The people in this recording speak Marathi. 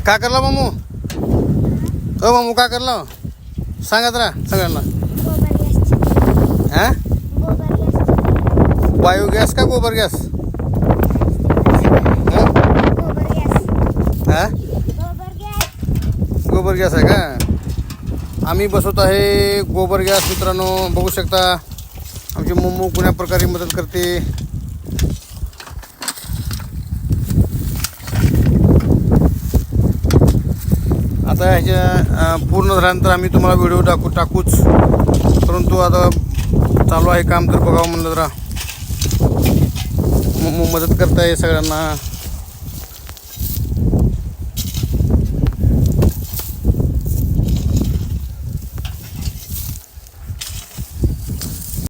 का करला मामू? हो मामू का करला? सांगा जरा सगळ्यांना. हां बायोगॅस का गोबर गॅस? हां गोबर गॅस आहे का? आम्ही बसवत आहे गोबर गॅस. मित्रांनो बघू शकता आमची मम्मू कुण्या प्रकारे मदत करते. आता ह्याच्या पूर्ण झाल्यानंतर आम्ही तुम्हाला व्हिडिओ टाकूच. परंतु आता चालू आहे काम तर बघावं म्हणलं जरा. मम्मू मदत करताय सगळ्यांना.